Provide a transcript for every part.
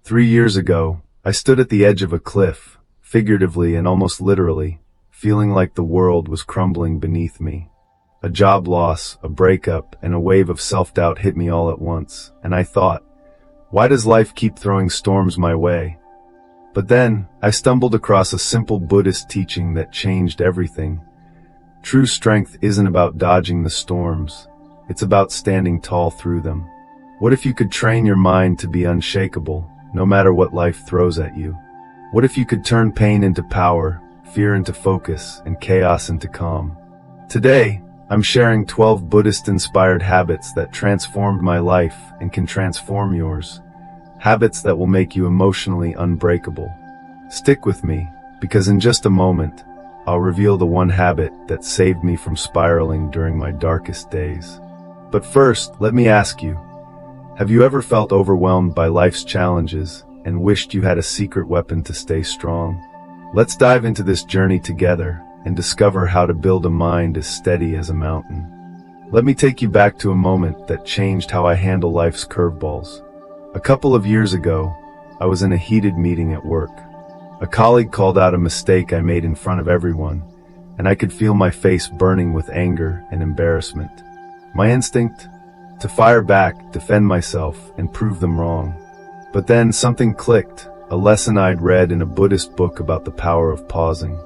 3 years ago, I stood at the edge of a cliff, figuratively and almost literally, feeling like the world was crumbling beneath me. A job loss, a breakup, and a wave of self-doubt hit me all at once, and I thought, why does life keep throwing storms my way? But then, I stumbled across a simple Buddhist teaching that changed everything. True strength isn't about dodging the storms. It's about standing tall through them. What if you could train your mind to be unshakable, no matter what life throws at you? What if you could turn pain into power, fear into focus, and chaos into calm? Today, I'm sharing 12 Buddhist-inspired habits that transformed my life and can transform yours. Habits that will make you emotionally unbreakable. Stick with me, because in just a moment, I'll reveal the one habit that saved me from spiraling during my darkest days. But first, let me ask you, have you ever felt overwhelmed by life's challenges and wished you had a secret weapon to stay strong? Let's dive into this journey together and discover how to build a mind as steady as a mountain. Let me take you back to a moment that changed how I handle life's curveballs. A couple of years ago, I was in a heated meeting at work. A colleague called out a mistake I made in front of everyone, and I could feel my face burning with anger and embarrassment. My instinct? To fire back, defend myself, and prove them wrong. But then something clicked, a lesson I'd read in a Buddhist book about the power of pausing.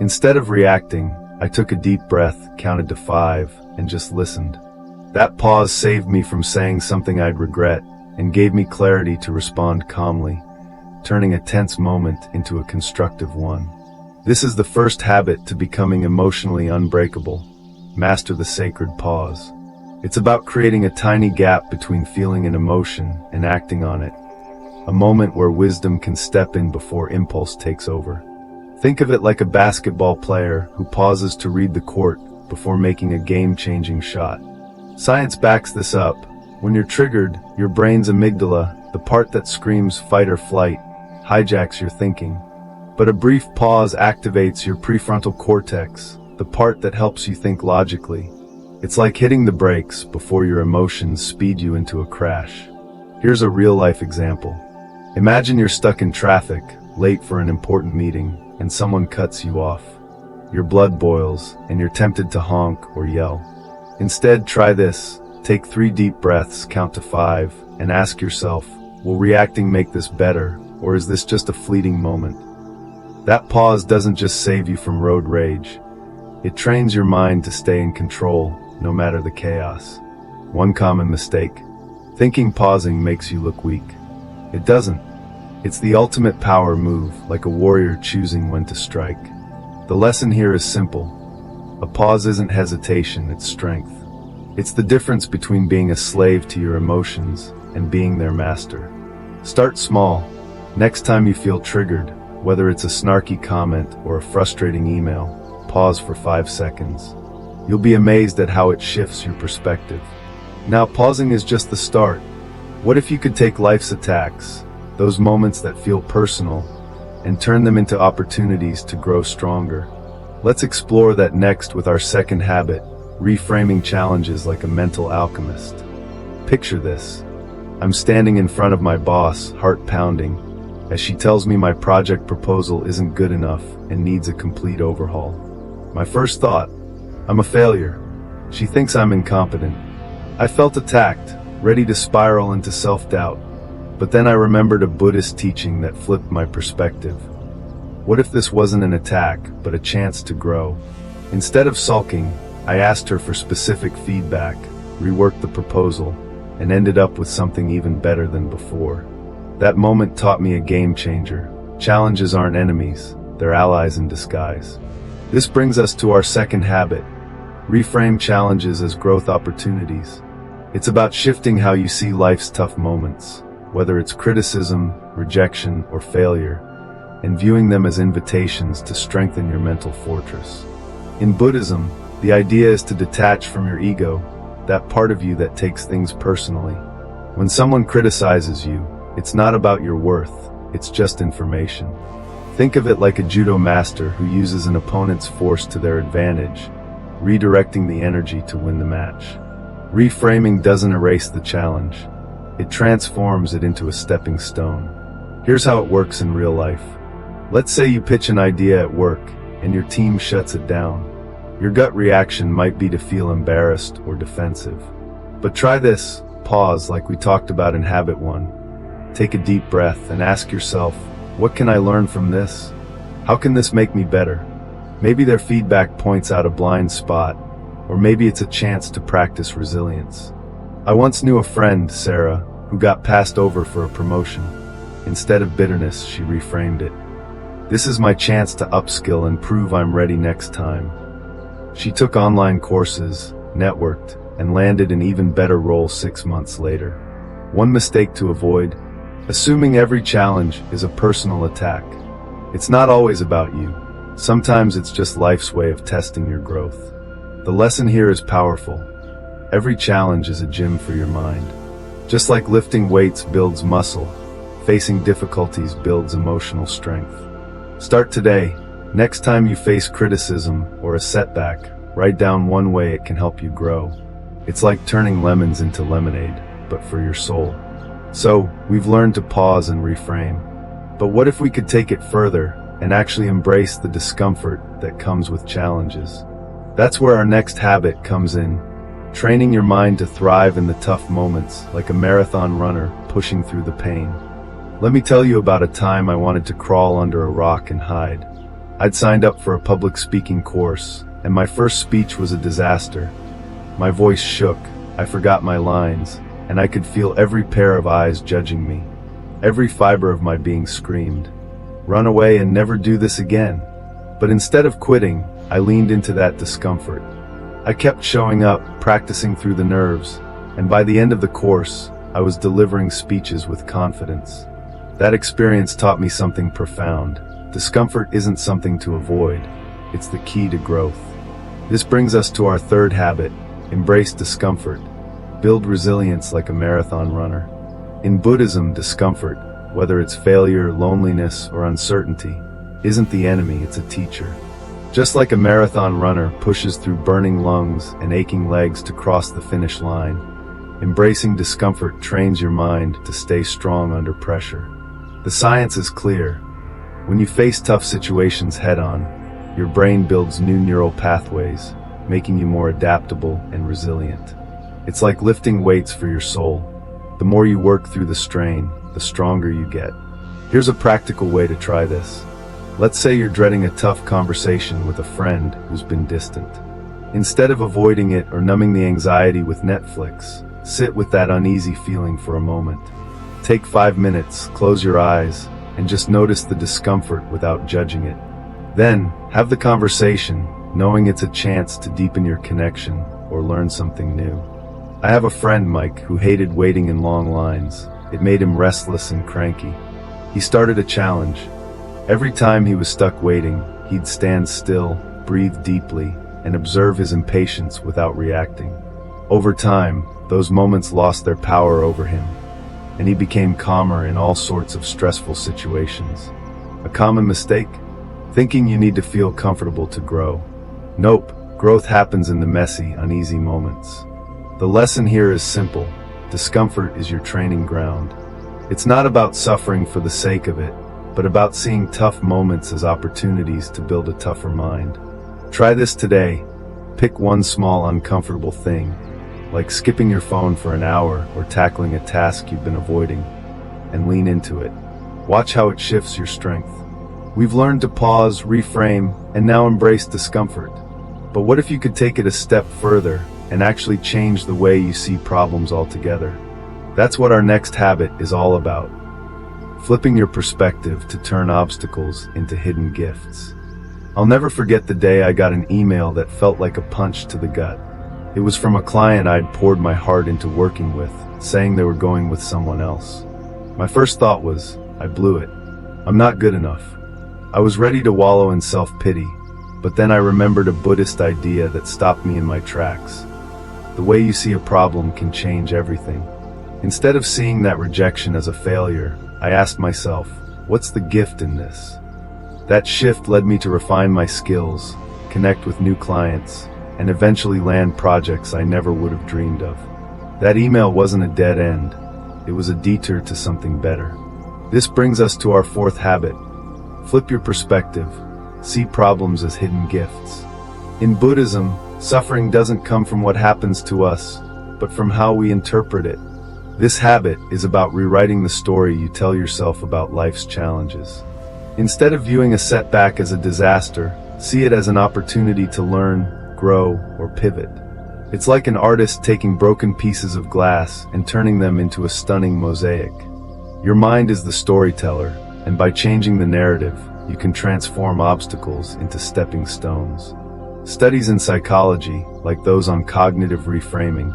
Instead of reacting, I took a deep breath, counted to 5, and just listened. That pause saved me from saying something I'd regret, and gave me clarity to respond calmly, turning a tense moment into a constructive one. This is the first habit to becoming emotionally unbreakable. Master the sacred pause. It's about creating a tiny gap between feeling an emotion and acting on it. A moment where wisdom can step in before impulse takes over. Think of it like a basketball player who pauses to read the court before making a game-changing shot. Science backs this up. When you're triggered, your brain's amygdala, the part that screams fight or flight, hijacks your thinking. But a brief pause activates your prefrontal cortex, the part that helps you think logically. It's like hitting the brakes before your emotions speed you into a crash. Here's a real-life example. Imagine you're stuck in traffic, late for an important meeting, and someone cuts you off. Your blood boils, and you're tempted to honk or yell. Instead, try this. Take 3 deep breaths, count to 5, and ask yourself, will reacting make this better, or is this just a fleeting moment? That pause doesn't just save you from road rage. It trains your mind to stay in control, no matter the chaos. One common mistake. Thinking pausing makes you look weak. It doesn't. It's the ultimate power move, like a warrior choosing when to strike. The lesson here is simple. A pause isn't hesitation, it's strength. It's the difference between being a slave to your emotions and being their master. Start small. Next time you feel triggered, whether it's a snarky comment or a frustrating email, pause for 5 seconds. You'll be amazed at how it shifts your perspective. Now, pausing is just the start. What if you could take life's attacks, those moments that feel personal, and turn them into opportunities to grow stronger? Let's explore that next with our second habit, reframing challenges like a mental alchemist. Picture this. I'm standing in front of my boss, heart pounding, as she tells me my project proposal isn't good enough and needs a complete overhaul. My first thought, I'm a failure. She thinks I'm incompetent. I felt attacked, ready to spiral into self-doubt. But then I remembered a Buddhist teaching that flipped my perspective. What if this wasn't an attack, but a chance to grow? Instead of sulking, I asked her for specific feedback, reworked the proposal, and ended up with something even better than before. That moment taught me a game changer. Challenges aren't enemies, they're allies in disguise. This brings us to our second habit. Reframe challenges as growth opportunities. It's about shifting how you see life's tough moments, whether it's criticism, rejection, or failure, and viewing them as invitations to strengthen your mental fortress. In Buddhism, the idea is to detach from your ego, that part of you that takes things personally. When someone criticizes you, it's not about your worth, it's just information. Think of it like a judo master who uses an opponent's force to their advantage, redirecting the energy to win the match. Reframing doesn't erase the challenge. It transforms it into a stepping stone. Here's how it works in real life. Let's say you pitch an idea at work and your team shuts it down. Your gut reaction might be to feel embarrassed or defensive. But try this. Pause, like we talked about in Habit 1. Take a deep breath and ask yourself, what can I learn from this? How can this make me better? Maybe their feedback points out a blind spot, or maybe it's a chance to practice resilience. I once knew a friend, Sarah, who got passed over for a promotion. Instead of bitterness, she reframed it. This is my chance to upskill and prove I'm ready next time. She took online courses, networked, and landed an even better role 6 months later. One mistake to avoid: assuming every challenge is a personal attack. It's not always about you. Sometimes it's just life's way of testing your growth. The lesson here is powerful. Every challenge is a gym for your mind. Just like lifting weights builds muscle, facing difficulties builds emotional strength. Start today. Next time you face criticism or a setback, write down one way it can help you grow. It's like turning lemons into lemonade, but for your soul. So, we've learned to pause and reframe. But what if we could take it further and actually embrace the discomfort that comes with challenges? That's where our next habit comes in. Training your mind to thrive in the tough moments, like a marathon runner pushing through the pain. Let me tell you about a time I wanted to crawl under a rock and hide. I'd signed up for a public speaking course, and my first speech was a disaster. My voice shook, I forgot my lines, and I could feel every pair of eyes judging me. Every fiber of my being screamed, "Run away and never do this again." But instead of quitting, I leaned into that discomfort. I kept showing up, practicing through the nerves, and by the end of the course, I was delivering speeches with confidence. That experience taught me something profound. Discomfort isn't something to avoid, it's the key to growth. This brings us to our third habit: embrace discomfort. Build resilience like a marathon runner. In Buddhism, discomfort, whether it's failure, loneliness, or uncertainty, isn't the enemy, it's a teacher. Just like a marathon runner pushes through burning lungs and aching legs to cross the finish line, embracing discomfort trains your mind to stay strong under pressure. The science is clear. When you face tough situations head-on, your brain builds new neural pathways, making you more adaptable and resilient. It's like lifting weights for your soul. The more you work through the strain, the stronger you get. Here's a practical way to try this. Let's say you're dreading a tough conversation with a friend who's been distant. Instead of avoiding it or numbing the anxiety with Netflix, sit with that uneasy feeling for a moment. Take 5 minutes, close your eyes, and just notice the discomfort without judging it. Then, have the conversation, knowing it's a chance to deepen your connection or learn something new. I have a friend, Mike, who hated waiting in long lines. It made him restless and cranky. He started a challenge. Every time he was stuck waiting, he'd stand still, breathe deeply, and observe his impatience without reacting. Over time, those moments lost their power over him, and he became calmer in all sorts of stressful situations. A common mistake? Thinking you need to feel comfortable to grow. Nope, growth happens in the messy, uneasy moments. The lesson here is simple. Discomfort is your training ground. It's not about suffering for the sake of it, but about seeing tough moments as opportunities to build a tougher mind. Try this today. Pick one small uncomfortable thing, like skipping your phone for an hour or tackling a task you've been avoiding, and lean into it. Watch how it shifts your strength. We've learned to pause, reframe, and now embrace discomfort. But what if you could take it a step further and actually change the way you see problems altogether? That's what our next habit is all about. Flipping your perspective to turn obstacles into hidden gifts. I'll never forget the day I got an email that felt like a punch to the gut. It was from a client I'd poured my heart into working with, saying they were going with someone else. My first thought was, I blew it. I'm not good enough. I was ready to wallow in self-pity, but then I remembered a Buddhist idea that stopped me in my tracks. The way you see a problem can change everything. Instead of seeing that rejection as a failure, I asked myself, what's the gift in this? That shift led me to refine my skills, connect with new clients, and eventually land projects I never would have dreamed of. That email wasn't a dead end. It was a detour to something better. This brings us to our fourth habit. Flip your perspective. See problems as hidden gifts. In Buddhism, suffering doesn't come from what happens to us, but from how we interpret it. This habit is about rewriting the story you tell yourself about life's challenges. Instead of viewing a setback as a disaster, see it as an opportunity to learn, grow, or pivot. It's like an artist taking broken pieces of glass and turning them into a stunning mosaic. Your mind is the storyteller, and by changing the narrative, you can transform obstacles into stepping stones. Studies in psychology, like those on cognitive reframing,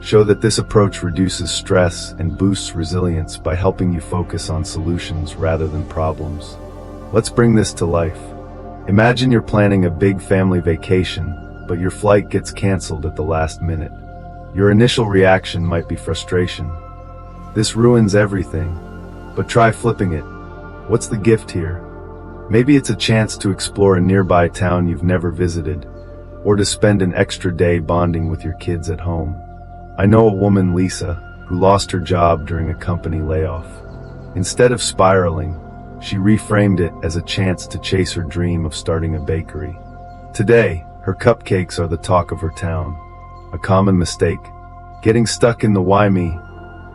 show that this approach reduces stress and boosts resilience by helping you focus on solutions rather than problems. Let's bring this to life. Imagine you're planning a big family vacation, but your flight gets canceled at the last minute. Your initial reaction might be frustration. This ruins everything. But try flipping it. What's the gift here? Maybe it's a chance to explore a nearby town you've never visited, or to spend an extra day bonding with your kids at home. I know a woman, Lisa, who lost her job during a company layoff. Instead of spiraling, she reframed it as a chance to chase her dream of starting a bakery. Today, her cupcakes are the talk of her town. A common mistake: getting stuck in the why me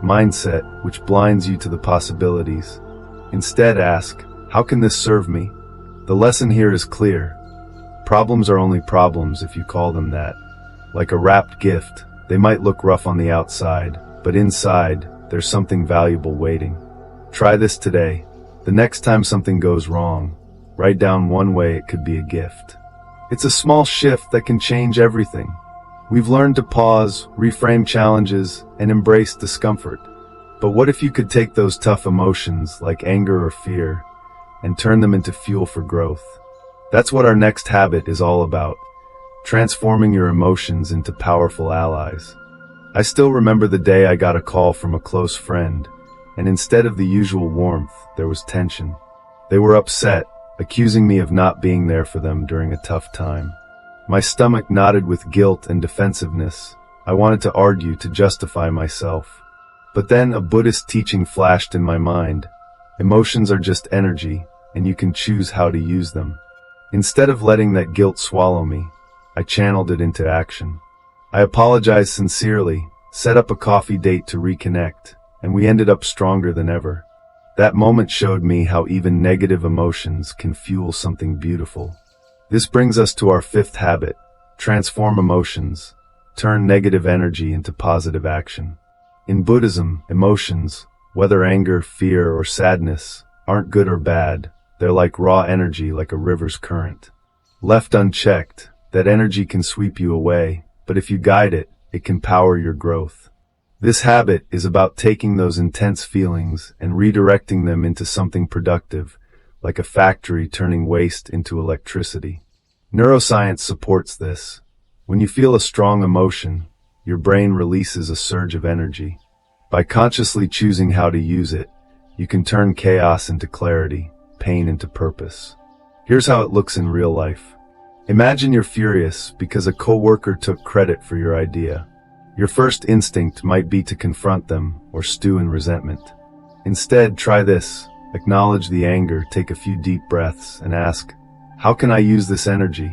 mindset, which blinds you to the possibilities. Instead, ask, how can this serve me? The lesson here is clear. Problems are only problems if you call them that. Like a wrapped gift, they might look rough on the outside, but inside, there's something valuable waiting. Try this today. The next time something goes wrong, write down one way it could be a gift. It's a small shift that can change everything. We've learned to pause, reframe challenges, and embrace discomfort. But what if you could take those tough emotions, like anger or fear, and turn them into fuel for growth? That's what our next habit is all about. Transforming your emotions into powerful allies. I still remember the day I got a call from a close friend, and instead of the usual warmth, there was tension. They were upset, accusing me of not being there for them during a tough time. My stomach knotted with guilt and defensiveness. I wanted to argue to justify myself. But then a Buddhist teaching flashed in my mind. Emotions are just energy, and you can choose how to use them. Instead of letting that guilt swallow me, I channeled it into action. I apologized sincerely, set up a coffee date to reconnect, and we ended up stronger than ever. That moment showed me how even negative emotions can fuel something beautiful. This brings us to our fifth habit: transform emotions. Turn negative energy into positive action. In Buddhism, emotions, whether anger, fear, or sadness, aren't good or bad. They're like raw energy, like a river's current. Left unchecked, that energy can sweep you away, but if you guide it, it can power your growth. This habit is about taking those intense feelings and redirecting them into something productive, like a factory turning waste into electricity. Neuroscience supports this. When you feel a strong emotion, your brain releases a surge of energy. By consciously choosing how to use it, you can turn chaos into clarity, pain into purpose. Here's how it looks in real life. Imagine you're furious because a coworker took credit for your idea. Your first instinct might be to confront them or stew in resentment. Instead, try this. Acknowledge the anger, take a few deep breaths, and ask, how can I use this energy?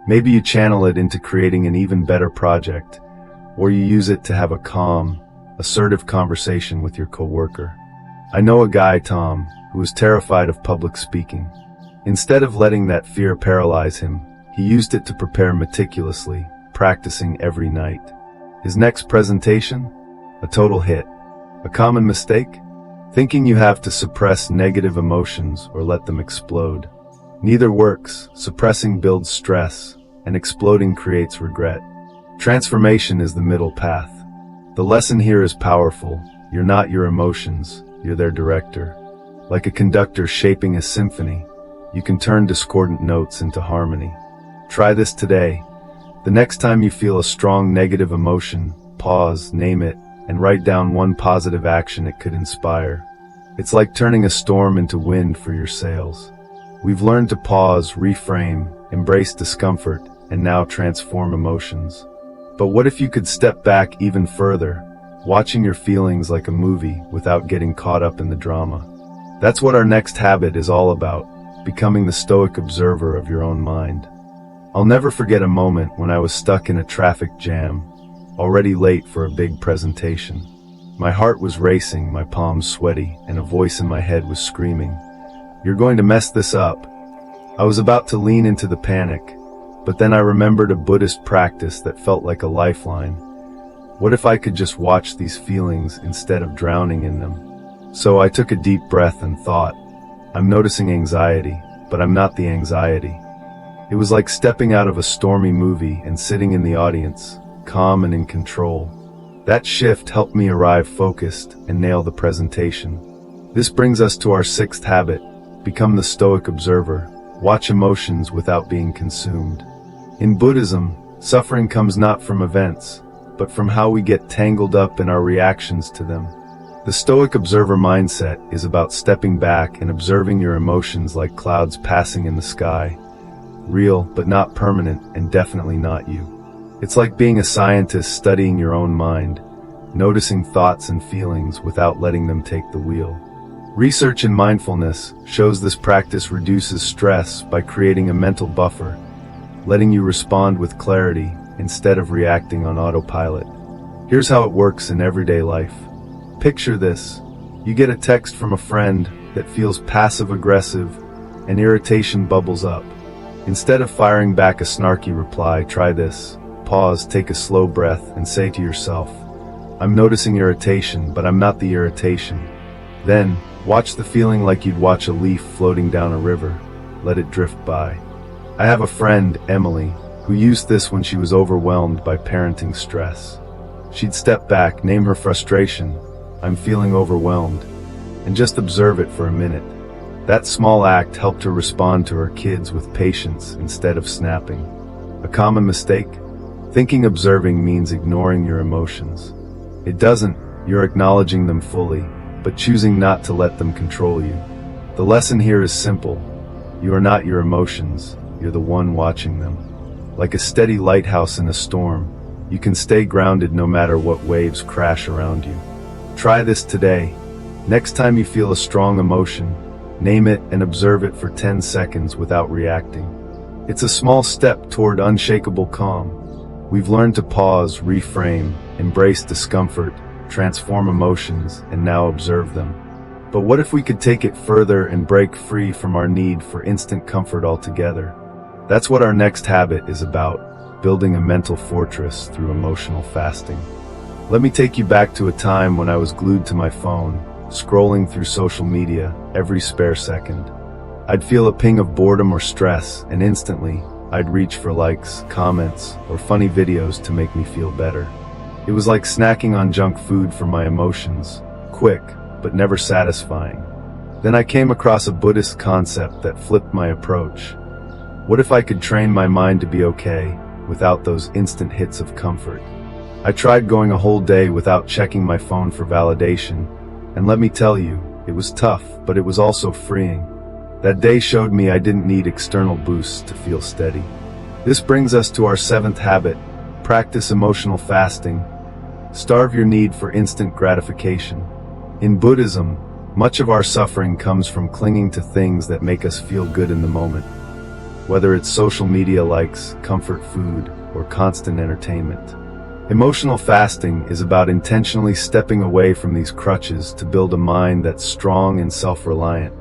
Maybe you channel it into creating an even better project, or you use it to have a calm, assertive conversation with your coworker. I know a guy, Tom, who was terrified of public speaking. Instead of letting that fear paralyze him, he used it to prepare meticulously, practicing every night. His next presentation? A total hit. A common mistake? Thinking you have to suppress negative emotions or let them explode. Neither works. Suppressing builds stress, and exploding creates regret. Transformation is the middle path. The lesson here is powerful. You're not your emotions, you're their director. Like a conductor shaping a symphony, you can turn discordant notes into harmony. Try this today. The next time you feel a strong negative emotion, pause, name it, and write down one positive action it could inspire. It's like turning a storm into wind for your sails. We've learned to pause, reframe, embrace discomfort, and now transform emotions. But what if you could step back even further, watching your feelings like a movie without getting caught up in the drama? That's what our next habit is all about, becoming the stoic observer of your own mind. I'll never forget a moment when I was stuck in a traffic jam, already late for a big presentation. My heart was racing, my palms sweaty, and a voice in my head was screaming, "You're going to mess this up." I was about to lean into the panic, but then I remembered a Buddhist practice that felt like a lifeline. What if I could just watch these feelings instead of drowning in them? So I took a deep breath and thought, I'm noticing anxiety, but I'm not the anxiety. It was like stepping out of a stormy movie and sitting in the audience, calm and in control. That shift helped me arrive focused and nail the presentation. This brings us to our sixth habit, become the stoic observer. Watch emotions without being consumed. In Buddhism, suffering comes not from events, but from how we get tangled up in our reactions to them. The stoic observer mindset is about stepping back and observing your emotions like clouds passing in the sky. Real, but not permanent, and definitely not you. It's like being a scientist studying your own mind, noticing thoughts and feelings without letting them take the wheel. Research in mindfulness shows this practice reduces stress by creating a mental buffer, letting you respond with clarity instead of reacting on autopilot. Here's how it works in everyday life. Picture this. You get a text from a friend that feels passive-aggressive, and irritation bubbles up. Instead of firing back a snarky reply, try this. Pause, take a slow breath, and say to yourself, I'm noticing irritation, but I'm not the irritation. Then, watch the feeling like you'd watch a leaf floating down a river. Let it drift by. I have a friend, Emily, who used this when she was overwhelmed by parenting stress. She'd step back, name her frustration, I'm feeling overwhelmed, and just observe it for a minute. That small act helped her respond to her kids with patience instead of snapping. A common mistake? Thinking observing means ignoring your emotions. It doesn't. You're acknowledging them fully, but choosing not to let them control you. The lesson here is simple. You are not your emotions, you're the one watching them. Like a steady lighthouse in a storm, you can stay grounded no matter what waves crash around you. Try this today. Next time you feel a strong emotion, name it and observe it for 10 seconds without reacting. It's a small step toward unshakable calm. We've learned to pause, reframe, embrace discomfort, transform emotions, and now observe them. But what if we could take it further and break free from our need for instant comfort altogether? That's what our next habit is about, building a mental fortress through emotional fasting. Let me take you back to a time when I was glued to my phone, scrolling through social media every spare second. I'd feel a ping of boredom or stress, and instantly, I'd reach for likes, comments, or funny videos to make me feel better. It was like snacking on junk food for my emotions, quick, but never satisfying. Then I came across a Buddhist concept that flipped my approach. What if I could train my mind to be okay, without those instant hits of comfort? I tried going a whole day without checking my phone for validation, and let me tell you, it was tough, but it was also freeing. That day showed me I didn't need external boosts to feel steady. This brings us to our seventh habit, practice emotional fasting. Starve your need for instant gratification. In Buddhism, much of our suffering comes from clinging to things that make us feel good in the moment. Whether it's social media likes, comfort food, or constant entertainment. Emotional fasting is about intentionally stepping away from these crutches to build a mind that's strong and self-reliant.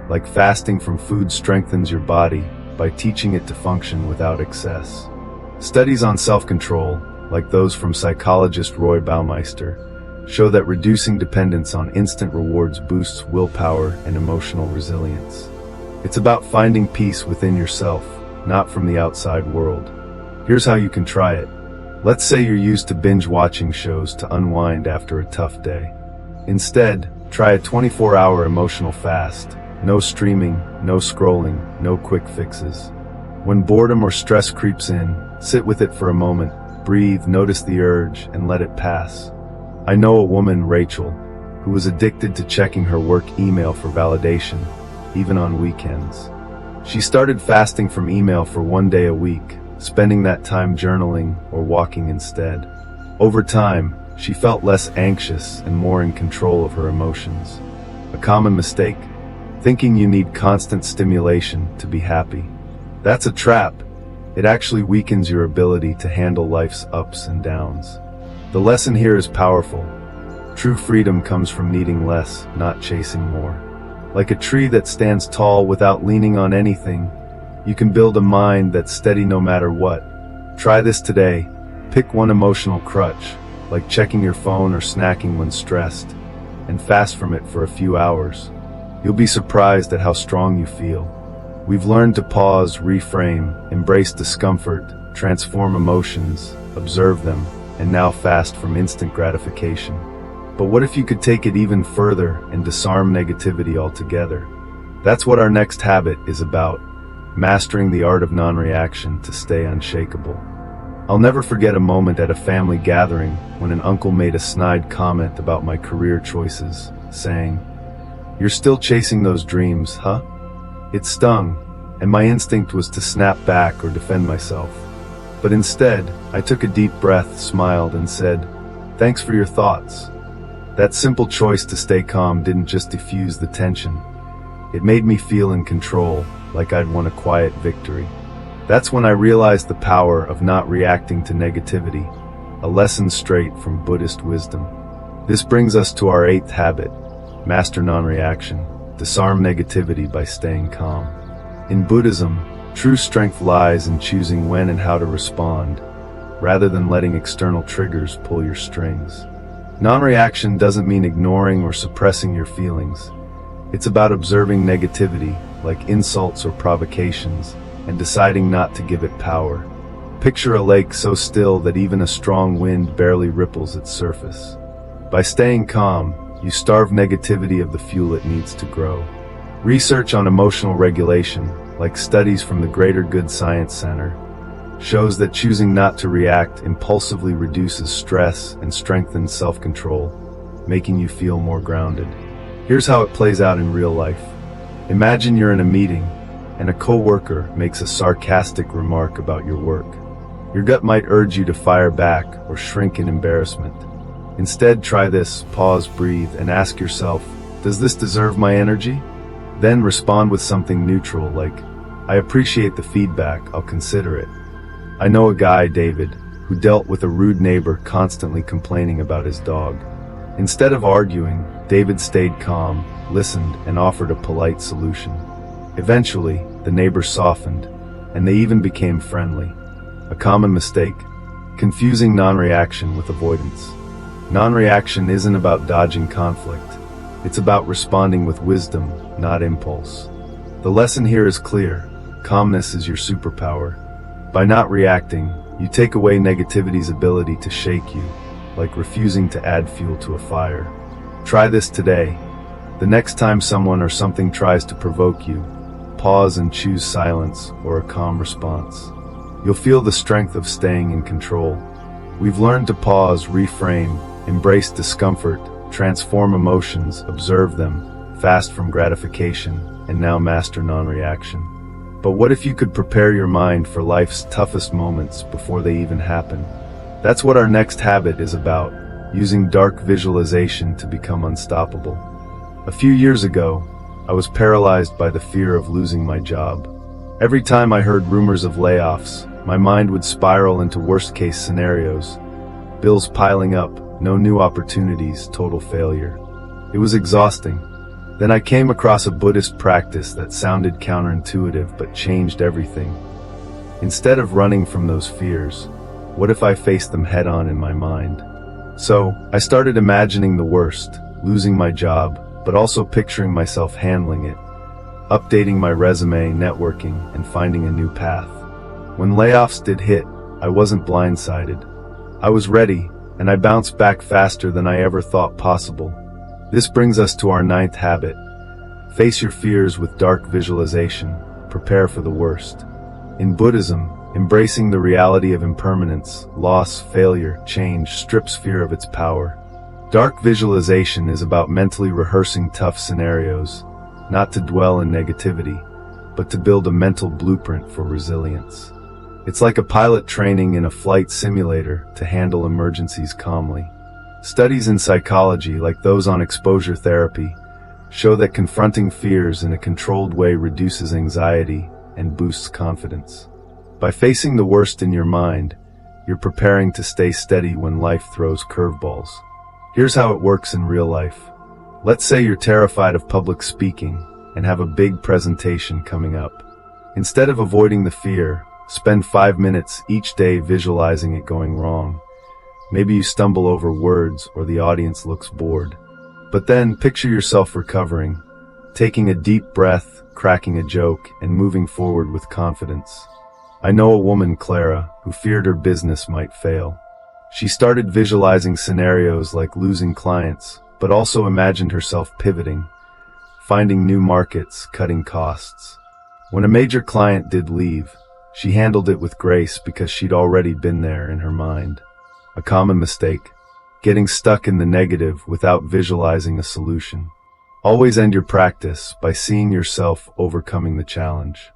Like fasting from food strengthens your body by teaching it to function without excess. Studies on self-control, like those from psychologist Roy Baumeister, show that reducing dependence on instant rewards boosts willpower and emotional resilience. It's about finding peace within yourself, not from the outside world. Here's how you can try it. Let's say you're used to binge-watching shows to unwind after a tough day. Instead, try a 24-hour emotional fast. No streaming, no scrolling, no quick fixes. When boredom or stress creeps in, sit with it for a moment, breathe, notice the urge, and let it pass. I know a woman, Rachel, who was addicted to checking her work email for validation, even on weekends. She started fasting from email for 1 day a week, spending that time journaling or walking instead. Over time, she felt less anxious and more in control of her emotions. A common mistake? thinking you need constant stimulation to be happy. That's a trap. It actually weakens your ability to handle life's ups and downs. The lesson here is powerful. True freedom comes from needing less, not chasing more. Like a tree that stands tall without leaning on anything, you can build a mind that's steady no matter what. Try this today. Pick one emotional crutch, like checking your phone or snacking when stressed, and fast from it for a few hours. You'll be surprised at how strong you feel. We've learned to pause, reframe, embrace discomfort, transform emotions, observe them, and now fast from instant gratification. But what if you could take it even further and disarm negativity altogether? That's what our next habit is about, mastering the art of non-reaction to stay unshakable. I'll never forget a moment at a family gathering when an uncle made a snide comment about my career choices, saying, "You're still chasing those dreams, huh?" It stung, and my instinct was to snap back or defend myself. But instead, I took a deep breath, smiled, and said, "Thanks for your thoughts." That simple choice to stay calm didn't just diffuse the tension. It made me feel in control, like I'd won a quiet victory. That's when I realized the power of not reacting to negativity, a lesson straight from Buddhist wisdom. This brings us to our 8th habit: master non-reaction, disarm negativity by staying calm. In Buddhism, true strength lies in choosing when and how to respond, rather than letting external triggers pull your strings. Non-reaction doesn't mean ignoring or suppressing your feelings. It's about observing negativity, like insults or provocations, and deciding not to give it power. Picture a lake so still that even a strong wind barely ripples its surface. By staying calm, you starve negativity of the fuel it needs to grow. Research on emotional regulation, like studies from the Greater Good Science Center, shows that choosing not to react impulsively reduces stress and strengthens self-control, making you feel more grounded. Here's how it plays out in real life. Imagine you're in a meeting, and a coworker makes a sarcastic remark about your work. Your gut might urge you to fire back or shrink in embarrassment. Instead, try this: pause, breathe, and ask yourself, does this deserve my energy? Then respond with something neutral, like, I appreciate the feedback, I'll consider it. I know a guy, David, who dealt with a rude neighbor constantly complaining about his dog. Instead of arguing, David stayed calm, listened, and offered a polite solution. Eventually, the neighbor softened, and they even became friendly. A common mistake: confusing non-reaction with avoidance. Non-reaction isn't about dodging conflict. It's about responding with wisdom, not impulse. The lesson here is clear: calmness is your superpower. By not reacting, you take away negativity's ability to shake you, like refusing to add fuel to a fire. Try this today. The next time someone or something tries to provoke you, pause and choose silence or a calm response. You'll feel the strength of staying in control. We've learned to pause, reframe, embrace discomfort, transform emotions, observe them, fast from gratification, and now master non-reaction. But what if you could prepare your mind for life's toughest moments before they even happen? That's what our next habit is about, using dark visualization to become unstoppable. A few years ago, I was paralyzed by the fear of losing my job. Every time I heard rumors of layoffs, my mind would spiral into worst-case scenarios. Bills piling up, no new opportunities, total failure. It was exhausting. Then I came across a Buddhist practice that sounded counterintuitive but changed everything. Instead of running from those fears, what if I faced them head-on in my mind? So, I started imagining the worst, losing my job, but also picturing myself handling it, updating my resume, networking, and finding a new path. When layoffs did hit, I wasn't blindsided. I was ready, and I bounced back faster than I ever thought possible. This brings us to our 9th habit. Face your fears with dark visualization. Prepare for the worst. In Buddhism, embracing the reality of impermanence, loss, failure, change strips fear of its power. Dark visualization is about mentally rehearsing tough scenarios, not to dwell in negativity, but to build a mental blueprint for resilience. It's like a pilot training in a flight simulator to handle emergencies calmly. Studies in psychology, like those on exposure therapy, show that confronting fears in a controlled way reduces anxiety and boosts confidence. By facing the worst in your mind, you're preparing to stay steady when life throws curveballs. Here's how it works in real life. Let's say you're terrified of public speaking and have a big presentation coming up. Instead of avoiding the fear, spend 5 minutes each day visualizing it going wrong. Maybe you stumble over words or the audience looks bored. But then picture yourself recovering, taking a deep breath, cracking a joke, and moving forward with confidence. I know a woman, Clara, who feared her business might fail. She started visualizing scenarios like losing clients, but also imagined herself pivoting, finding new markets, cutting costs. When a major client did leave, she handled it with grace because she'd already been there in her mind. A common mistake: getting stuck in the negative without visualizing a solution. Always end your practice by seeing yourself overcoming the challenge.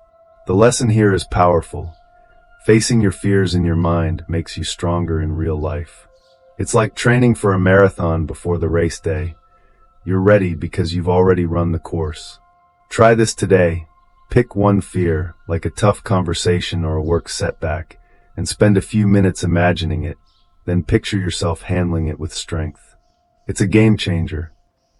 The lesson here is powerful. Facing your fears in your mind makes you stronger in real life. It's like training for a marathon before the race day. You're ready because you've already run the course. Try this today. Pick one fear, like a tough conversation or a work setback, and spend a few minutes imagining it. Then picture yourself handling it with strength. It's a game changer.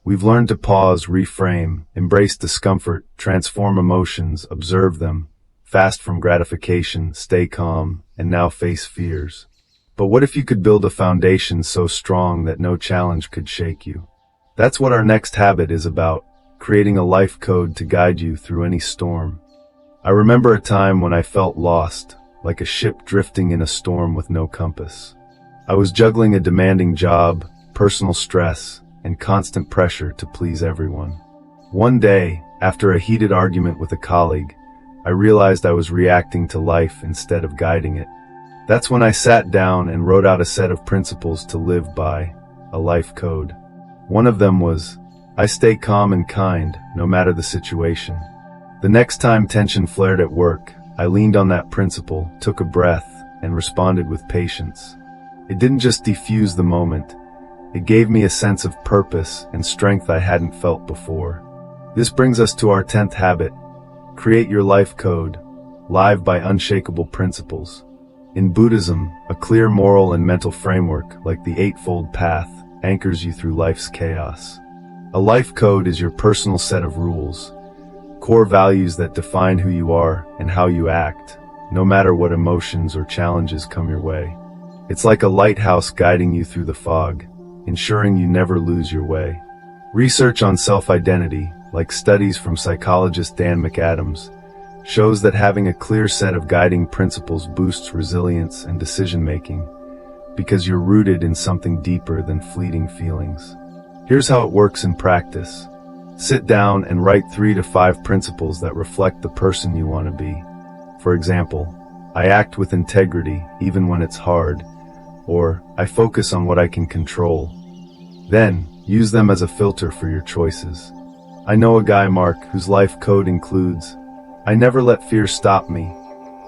We've learned to pause, reframe, embrace discomfort, transform emotions, observe them, fast from gratification, stay calm, and now face fears. But what if you could build a foundation so strong that no challenge could shake you? That's what our next habit is about, creating a life code to guide you through any storm. I remember a time when I felt lost, like a ship drifting in a storm with no compass. I was juggling a demanding job, personal stress, and constant pressure to please everyone. One day, after a heated argument with a colleague, I realized I was reacting to life instead of guiding it. That's when I sat down and wrote out a set of principles to live by, a life code. One of them was, I stay calm and kind, no matter the situation. The next time tension flared at work, I leaned on that principle, took a breath, and responded with patience. It didn't just defuse the moment. It gave me a sense of purpose and strength I hadn't felt before. This brings us to our 10th habit. Create your life code, live by unshakable principles. In Buddhism, a clear moral and mental framework, like the Eightfold Path, anchors you through life's chaos. A life code is your personal set of rules, core values that define who you are and how you act, no matter what emotions or challenges come your way. It's like a lighthouse guiding you through the fog, ensuring you never lose your way. Research on self-identity, like studies from psychologist Dan McAdams, shows that having a clear set of guiding principles boosts resilience and decision-making, because you're rooted in something deeper than fleeting feelings. Here's how it works in practice. Sit down and write 3 to 5 principles that reflect the person you want to be. For example, I act with integrity even when it's hard, or I focus on what I can control. Then, use them as a filter for your choices. I know a guy, Mark, whose life code includes, I never let fear stop me.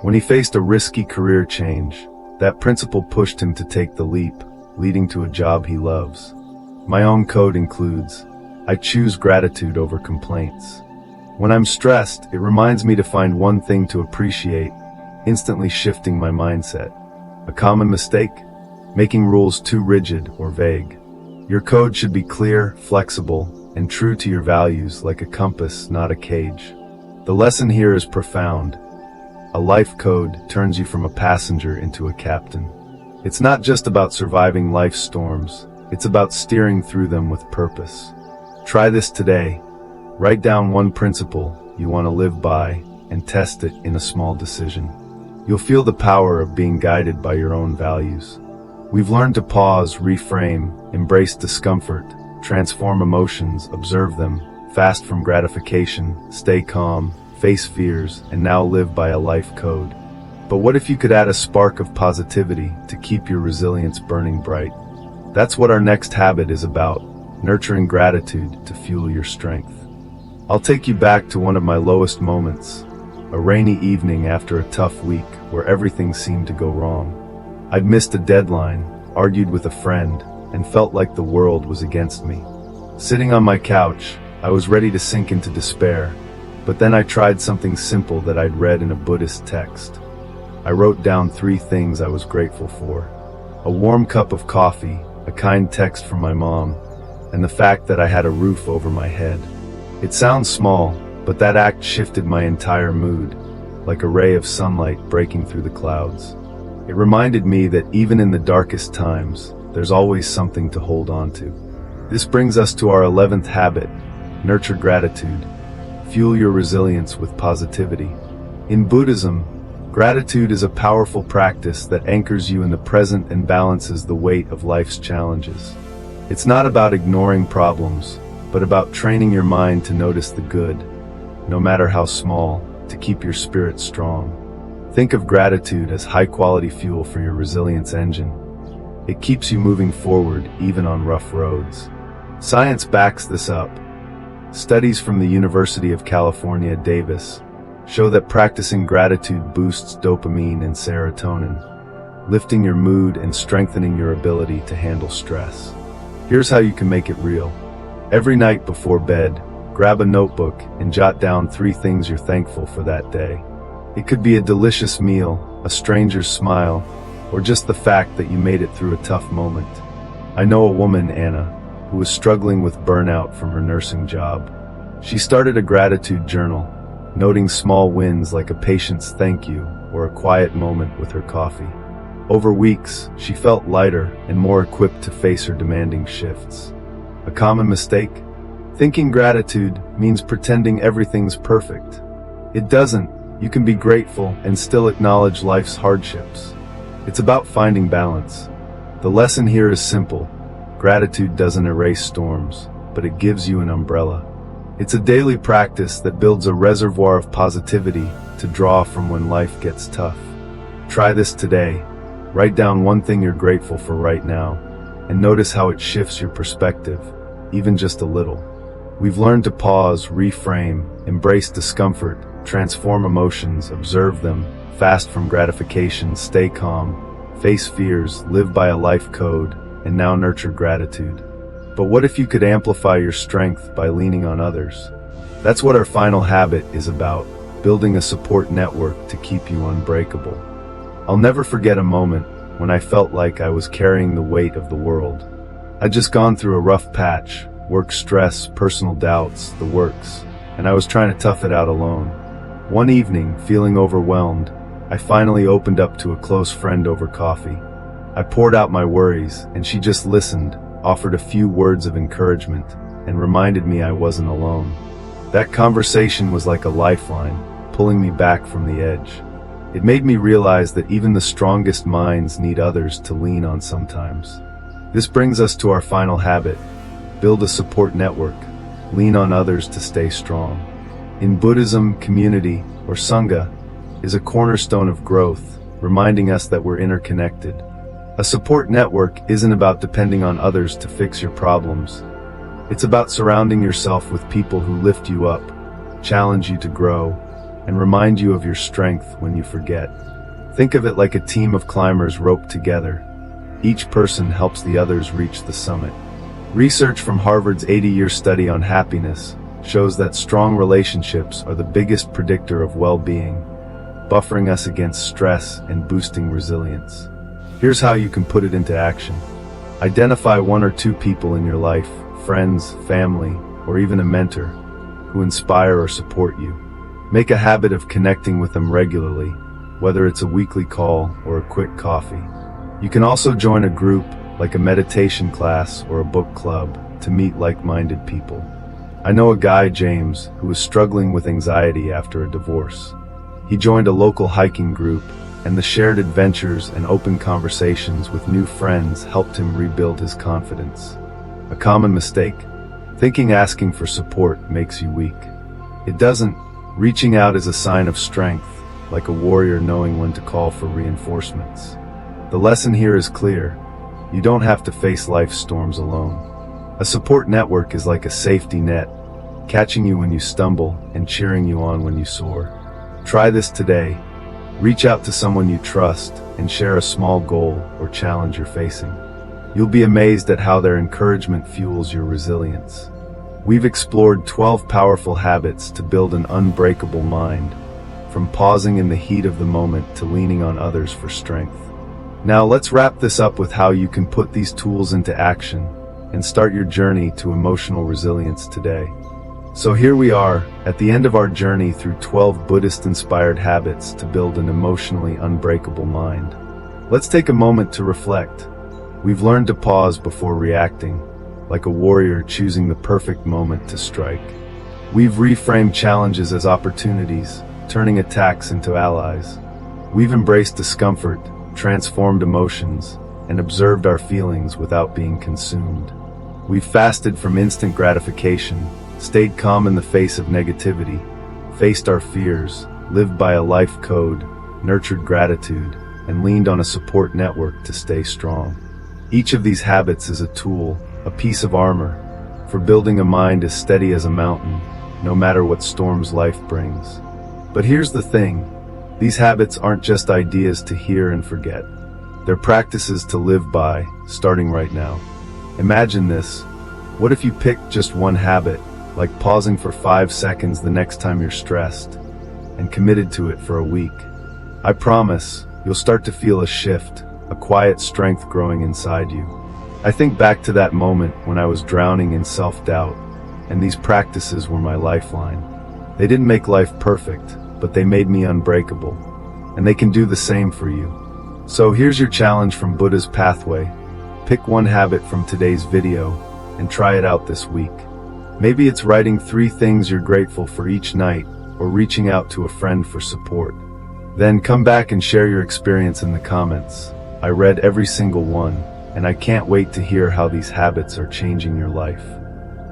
When he faced a risky career change, that principle pushed him to take the leap, leading to a job he loves. My own code includes, I choose gratitude over complaints. When I'm stressed, it reminds me to find one thing to appreciate, instantly shifting my mindset. A common mistake? Making rules too rigid or vague. Your code should be clear, flexible, and true to your values, like a compass, not a cage. The lesson here is profound. A life code turns you from a passenger into a captain. It's not just about surviving life's storms, it's about steering through them with purpose. Try this today. Write down one principle you want to live by and test it in a small decision. You'll feel the power of being guided by your own values. We've learned to pause, reframe, embrace discomfort, transform emotions, observe them, fast from gratification, stay calm, face fears, and now live by a life code. But what if you could add a spark of positivity to keep your resilience burning bright? That's what our next habit is about, nurturing gratitude to fuel your strength. I'll take you back to one of my lowest moments, a rainy evening after a tough week where everything seemed to go wrong. I'd missed a deadline, argued with a friend, and felt like the world was against me. Sitting on my couch, I was ready to sink into despair, but then I tried something simple that I'd read in a Buddhist text. I wrote down 3 things I was grateful for: a warm cup of coffee, a kind text from my mom, and the fact that I had a roof over my head. It sounds small, but that act shifted my entire mood, like a ray of sunlight breaking through the clouds. It reminded me that even in the darkest times, there's always something to hold on to. This brings us to our 11th habit: nurture gratitude. Fuel your resilience with positivity. In Buddhism, gratitude is a powerful practice that anchors you in the present and balances the weight of life's challenges. It's not about ignoring problems, but about training your mind to notice the good, no matter how small, to keep your spirit strong. Think of gratitude as high-quality fuel for your resilience engine. It keeps you moving forward even on rough roads. Science backs this up. Studies from the University of California, Davis, show that practicing gratitude boosts dopamine and serotonin, lifting your mood and strengthening your ability to handle stress. Here's how you can make it real. Every night before bed, grab a notebook and jot down 3 things you're thankful for that day. It could be a delicious meal, a stranger's smile, or just the fact that you made it through a tough moment. I know a woman, Anna, who was struggling with burnout from her nursing job. She started a gratitude journal, noting small wins like a patient's thank you or a quiet moment with her coffee. Over weeks, she felt lighter and more equipped to face her demanding shifts. A common mistake? Thinking gratitude means pretending everything's perfect. It doesn't. You can be grateful and still acknowledge life's hardships. It's about finding balance. The lesson here is simple. Gratitude doesn't erase storms, but it gives you an umbrella. It's a daily practice that builds a reservoir of positivity to draw from when life gets tough. Try this today. Write down 1 thing you're grateful for right now, and notice how it shifts your perspective, even just a little. We've learned to pause, reframe, embrace discomfort, transform emotions, observe them, fast from gratification, stay calm, face fears, live by a life code, and now nurture gratitude. But what if you could amplify your strength by leaning on others? That's what our final habit is about, building a support network to keep you unbreakable. I'll never forget a moment when I felt like I was carrying the weight of the world. I'd just gone through a rough patch, work stress, personal doubts, the works, and I was trying to tough it out alone. One evening, feeling overwhelmed, I finally opened up to a close friend over coffee. I poured out my worries, and she just listened, offered a few words of encouragement, and reminded me I wasn't alone. That conversation was like a lifeline, pulling me back from the edge. It made me realize that even the strongest minds need others to lean on sometimes. This brings us to our final habit: build a support network. Lean on others to stay strong. In Buddhism, community, or Sangha, is a cornerstone of growth, reminding us that we're interconnected. A support network isn't about depending on others to fix your problems. It's about surrounding yourself with people who lift you up, challenge you to grow, and remind you of your strength when you forget. Think of it like a team of climbers roped together. Each person helps the others reach the summit. Research from Harvard's 80-year study on happiness shows that strong relationships are the biggest predictor of well-being, buffering us against stress and boosting resilience. Here's how you can put it into action. Identify 1 or 2 people in your life, friends, family, or even a mentor, who inspire or support you. Make a habit of connecting with them regularly, whether it's a weekly call or a quick coffee. You can also join a group, like a meditation class or a book club, to meet like-minded people. I know a guy, James, who was struggling with anxiety after a divorce. He joined a local hiking group, and the shared adventures and open conversations with new friends helped him rebuild his confidence. A common mistake: thinking asking for support makes you weak. It doesn't. Reaching out is a sign of strength, like a warrior knowing when to call for reinforcements. The lesson here is clear. You don't have to face life's storms alone. A support network is like a safety net, catching you when you stumble and cheering you on when you soar. Try this today. Reach out to someone you trust and share a small goal or challenge you're facing. You'll be amazed at how their encouragement fuels your resilience. We've explored 12 powerful habits to build an unbreakable mind, from pausing in the heat of the moment to leaning on others for strength. Now let's wrap this up with how you can put these tools into action and start your journey to emotional resilience today. So here we are, at the end of our journey through 12 Buddhist-inspired habits to build an emotionally unbreakable mind. Let's take a moment to reflect. We've learned to pause before reacting, like a warrior choosing the perfect moment to strike. We've reframed challenges as opportunities, turning attacks into allies. We've embraced discomfort, transformed emotions, and observed our feelings without being consumed. We've fasted from instant gratification, stayed calm in the face of negativity, faced our fears, lived by a life code, nurtured gratitude, and leaned on a support network to stay strong. Each of these habits is a tool, a piece of armor, for building a mind as steady as a mountain, no matter what storms life brings. But here's the thing, these habits aren't just ideas to hear and forget. They're practices to live by, starting right now. Imagine this. What if you picked just one habit, like pausing for 5 seconds the next time you're stressed, and committed to it for a week? I promise, you'll start to feel a shift, a quiet strength growing inside you. I think back to that moment when I was drowning in self-doubt, and these practices were my lifeline. They didn't make life perfect, but they made me unbreakable, and they can do the same for you. So here's your challenge from Buddha's Pathway. Pick one habit from today's video and try it out this week. Maybe it's writing 3 things you're grateful for each night, or reaching out to a friend for support. Then come back and share your experience in the comments. I read every single one, and I can't wait to hear how these habits are changing your life.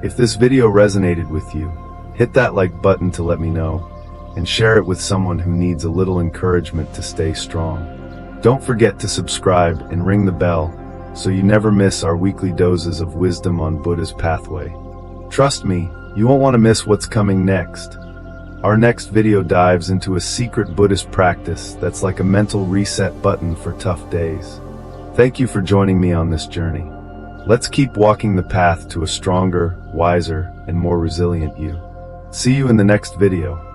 If this video resonated with you, hit that like button to let me know, and share it with someone who needs a little encouragement to stay strong. Don't forget to subscribe and ring the bell, so you never miss our weekly doses of wisdom on Buddha's Pathway. Trust me, you won't want to miss what's coming next. Our next video dives into a secret Buddhist practice that's like a mental reset button for tough days. Thank you for joining me on this journey. Let's keep walking the path to a stronger, wiser, and more resilient you. See you in the next video.